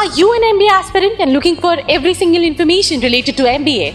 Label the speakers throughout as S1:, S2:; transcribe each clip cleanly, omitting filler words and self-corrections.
S1: Are you an MBA aspirant and looking for every single information related to MBA?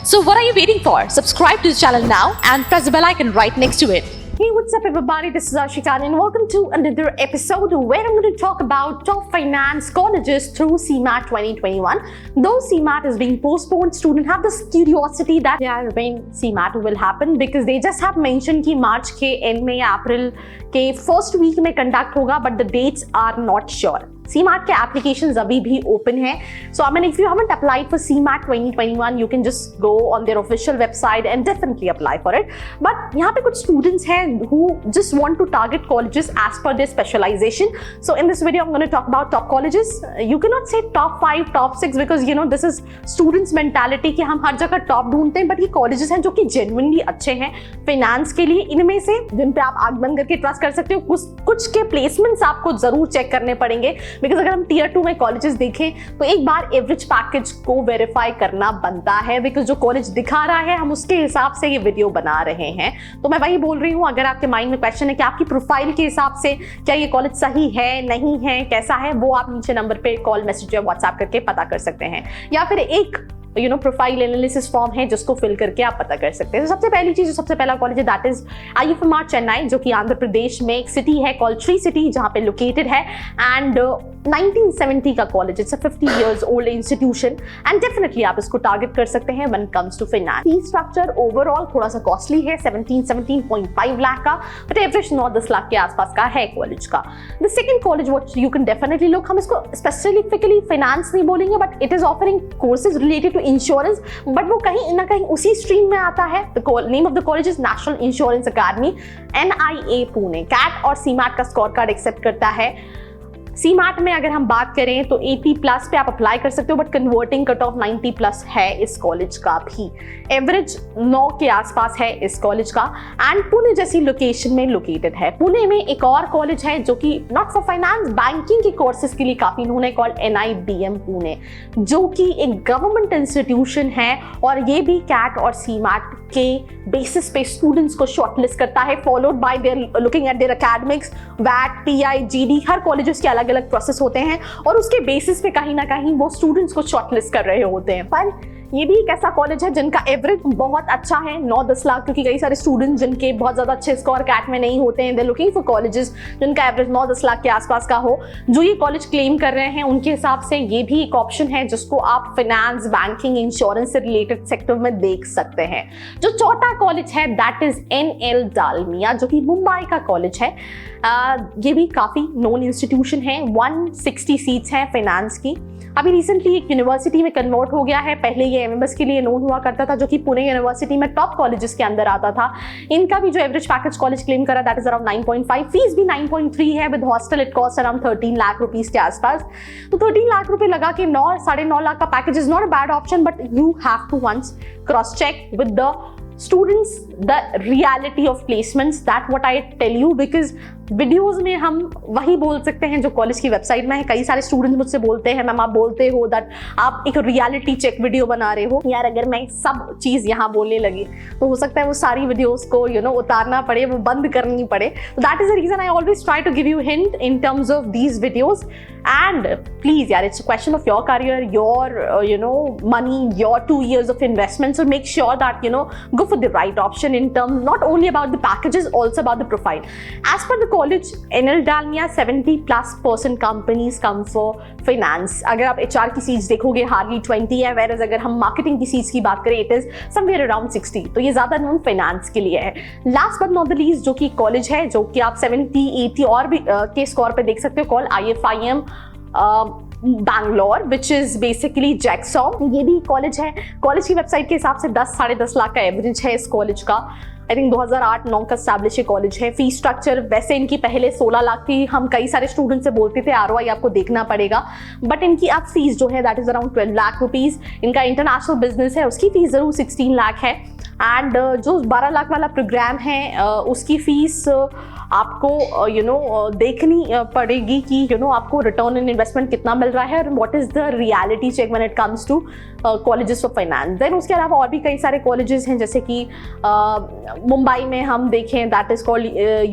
S1: So what are you waiting for? Subscribe to the channel now and press the bell icon right next to it.
S2: Hey, what's up everybody? This is Ashika and welcome to another episode where I'm going to talk about top finance colleges through CMAT 2021. Though CMAT is being postponed, students have this curiosity that when CMAT will happen because they just have mentioned कि March के end में या April के first week में conduct होगा, but the dates are not sure. CMAT के applications अभी भी open है. So I mean, if you haven't applied for CMAT 2021, you can just go on their official website and definitely apply for it. But यहाँ पे कुछ students हैं who just want to target colleges as per their specialization. So in this video, I'm going to talk about top colleges. You cannot say top 5, top 6 because you know this is students mentality कि हम हर जगह top ढूंढते हैं. But ये colleges हैं जो कि genuinely अच्छे हैं finance के लिए. इनमें से जिन पे आप आंख बंद करके ट्रस्ट कर सकते हो, कुछ के प्लेसमेंट्स आपको जरूर चेक करने पड़ेंगे. बिकॉज अगर हम टीयर 2 में कॉलेजेस देखें तो एक बार एवरेज पैकेज को वेरीफाई करना बनता है. बिकॉज जो कॉलेज दिखा रहा है हम उसके हिसाब से ये वीडियो बना रहे हैं. तो मैं वही बोल रही हूँ, अगर आपके माइंड में क्वेश्चन है कि आपकी प्रोफाइल के हिसाब से क्या ये कॉलेज सही है नहीं है कैसा है, वो आप नीचे नंबर पे कॉल मैसेज या व्हाट्सएप करके पता कर सकते हैं. या फिर एक प्रोफाइल एनालिसिस फॉर्म है जिसको फिल करके आप पता कर सकते हैं. तो सबसे पहली चीज, सबसे पहला कॉलेज है दैट इज IFMR चेन्नई, जो कि आंध्र प्रदेश में एक सिटी है कॉल्ड ट्री सिटी, जहां पे लोकेटेड है. एंड 1970 का college, it's a 50 years old institution and definitely आप इसको टारगेट कर सकते हैं when it comes to finance. Fee structure overall थोड़ा सा कॉस्टली है, 17.5 लाख का, बट एवरेज 9-10 लाख के आसपास का है कॉलेज का. The second college what you can definitely look, हम इसको स्पेसिफिकली फाइनेंस नहीं बोलेंगे but it is offering courses related to insurance, but वो कहीं ना कहीं उसी स्ट्रीम में आता है. Name of the college is National Insurance Academy, NIA Pune. CAT और CMAT का स्कोर कार्ड एक्सेप्ट करता है. CMAT में अगर हम बात करें तो 80+ पे आप अप्लाई कर सकते हो, बट कन्वर्टिंग कट ऑफ 90+ है इस कॉलेज का भी. एवरेज 9 के आसपास है इस कॉलेज का एंड पुणे जैसी लोकेशन में लोकेटेड है. पुणे में एक और कॉलेज है जो कि नॉट फॉर फाइनेंस, बैंकिंग के कोर्सेज के लिए काफी नोन है, कॉल्ड NIBM पुणे, जो कि एक गवर्नमेंट इंस्टीट्यूशन है और ये भी कैट और CMAT के बेसिस पे स्टूडेंट्स को शॉर्टलिस्ट करता है, followed by their looking at their academics, वैट, PI, GD, हर कॉलेजेस के अलग अलग प्रोसेस होते हैं और उसके बेसिस पे कहीं ना कहीं वो स्टूडेंट्स को शॉर्टलिस्ट कर रहे होते हैं. पर ये भी एक ऐसा कॉलेज है जिनका एवरेज बहुत अच्छा है, 9-10 लाख, क्योंकि कई सारे स्टूडेंट्स जिनके बहुत ज्यादा अच्छे स्कोर कैट में नहीं होते हैं, दे लुकिंग फॉर कॉलेजेस जिनका एवरेज 9-10 लाख के आसपास का हो. जो ये कॉलेज क्लेम कर रहे हैं उनके हिसाब से ये भी एक ऑप्शन है जिसको आप फाइनेंस, बैंकिंग, इंश्योरेंस से रिलेटेड सेक्टर में देख सकते हैं. जो चौथा कॉलेज है दैट इज NL डालमिया, जो कि मुंबई का कॉलेज है. ये भी काफी नोन इंस्टीट्यूशन है. 160 सीट्स हैं फाइनेंस की. अभी रिसेंटली एक यूनिवर्सिटी में कन्वर्ट हो गया है. पहले ये MMS के लिए नोन हुआ करता था, जो कि पुणे यूनिवर्सिटी में टॉप कॉलेजेस के अंदर आता था. इनका भी जो एवरेज पैकेज कॉलेज क्लेम करा दैट इज अराउंड 9.5. फीस भी 9.3 है. With hostel it cost around 13 lakh rupees के आसपास. तो 13 लाख रुपए लगा के 9-9.5 लाख का package is not a bad option, but you have to once cross check with the students the reality of placements. That what I tell you, because videos में हम वही बोल सकते हैं जो कॉलेज की वेबसाइट में है. कई सारे स्टूडेंट्स मुझसे बोलते हैं, मैम आप बोलते हो दैट आप एक रियलिटी चेक वीडियो बना रहे हो. यार अगर मैं सब चीज यहाँ बोलने लगी तो हो सकता है वो सारी वीडियोस को उतारना पड़े, वो बंद करनी पड़े. That is the reason I always try to give you hint in terms of these videos. And please यार, it's a question of your career, your money, your 2 years of investment. So make sure that go for the right option in terms not only about the packages, also about the profile. As per the college NL Dalmia, 70+% companies come for finance. अगर आप HR की seats देखोगे hardly 20 है, whereas अगर हम marketing की seats की बात करें इट इज समवेयर अराउंड 60. तो ये ज्यादा नॉन फाइनेंस के लिए है. Last but not the least, जो कि कॉलेज है जो कि आप 70-80 और भी के स्कोर पे देख सकते हो, call IFIM Bangalore, which is basically Jackson. ये भी कॉलेज है. कॉलेज की वेबसाइट के हिसाब से 10-10.5 लाख का एवरेज है इस कॉलेज का. आई थिंक 2008-9 का एस्टैब्लिश कॉलेज है. फी स्ट्रक्चर वैसे इनकी पहले 16 लाख थी. हम कई सारे स्टूडेंट से बोलते थे ROI आपको देखना पड़ेगा, बट इनकी अब फीस जो है that is around 12 lakh rupees. इनका इंटरनेशनल बिजनेस है, उसकी फीस जरूर 16 लाख है. एंड जो 12 लाख वाला प्रोग्राम है उसकी फीस आपको देखनी पड़ेगी कि आपको रिटर्न इन इन्वेस्टमेंट कितना मिल रहा है और what is the reality check when it comes to colleges of finance. Then उसके अलावा और भी कई सारे कॉलेजेस हैं, जैसे कि मुंबई में हम देखें दैट इज कॉल्ड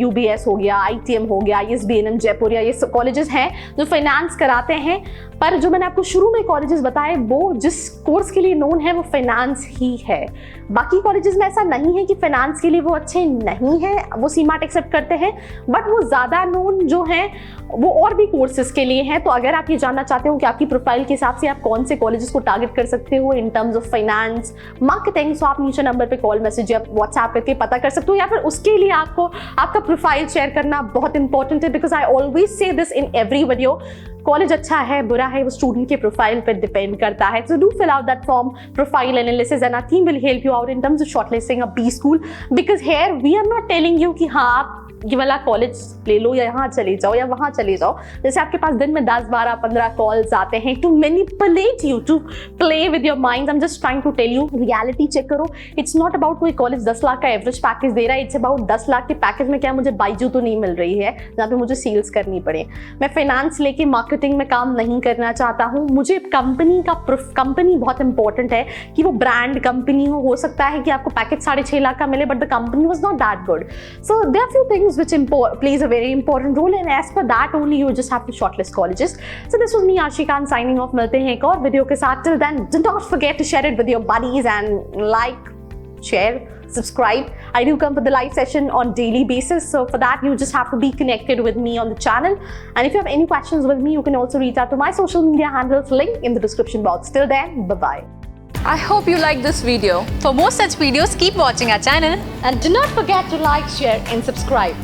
S2: UBS हो गया, ITM हो गया, ISBNM जयपुर, या ये कॉलेजेस हैं जो फाइनेंस कराते हैं। पर जो मैंने आपको शुरू में कॉलेजेस बताए वो जिस कोर्स के लिए नोन है वो फाइनेंस ही है। बाकी कॉलेजेस में ऐसा नहीं है कि फाइनेंस के लिए वो अच्छे नहीं है, वो CMAT एक्सेप्ट करते हैं, बट वो ज़्यादा नोन जो हैं वो और भी कोर्सेज के लिए हैं। तो अगर आप ये जानना चाहते हो कि आपकी प्रोफाइल के हिसाब से आप कौन से कॉलेजेस को टारगेट कर सकते हो इन टर्म्स ऑफ फाइनेंस मार्केटिंग, तो आप नीचे नंबर पे कॉल मैसेज या व्हाट्सएप करके पता कर सकते हो, या फिर उसके लिए आपको आपका प्रोफाइल शेयर करना बहुत इंपॉर्टेंट है। Because I always say this in every video, college अच्छा है बुरा है वो स्टूडेंट के प्रोफाइल पर डिपेंड करता है। So do fill out that form, profile analysis, and our team will help you out in terms of shortlisting a B school. Because here we are not telling you कि हाँ आप ये वाला college ले लो या यहाँ चले जाओ या वहाँ चले जाओ। जैसे आपके पास दिन में 10, 12, 15 कॉल्स आते हैं to manipulate you, to play with your mind. I am just trying to tell you reality check करो। इट्स नॉट अबाउट कोई कॉलेज 10 लाख का एवरेज पैकेज दे रहा है, इट्स अबाउट 10 लाख के पैकेज में क्या मुझे बाइजू तो नहीं मिल रही है जहाँ पे मुझे सेल्स करनी पड़े। मैं फाइनेंस लेके मार्केटिंग में काम नहीं करना चाहता हूँ। मुझे कंपनी बहुत इंपॉर्टेंट है कि वो ब्रांड कंपनी हो सकता है कि आपको पैकेज 6.5 लाख का मिले, but the company was not that good. So there are few things which plays a very important role, and as per that only you just have to shortlist colleges. So this was me Arshi Khan signing off. मिलते हैं एक और video के साथ। Till then, do not forget to share it with your buddies and like, share, subscribe. I do come for the live session on daily basis, so for that you just have to be connected with me on the channel. And if you have any questions with me, you can also reach out to my social media handles, link in the description box. Till then, bye bye.
S1: I hope you liked this video. For more such videos, keep watching our channel
S2: And do not forget to like, share and subscribe.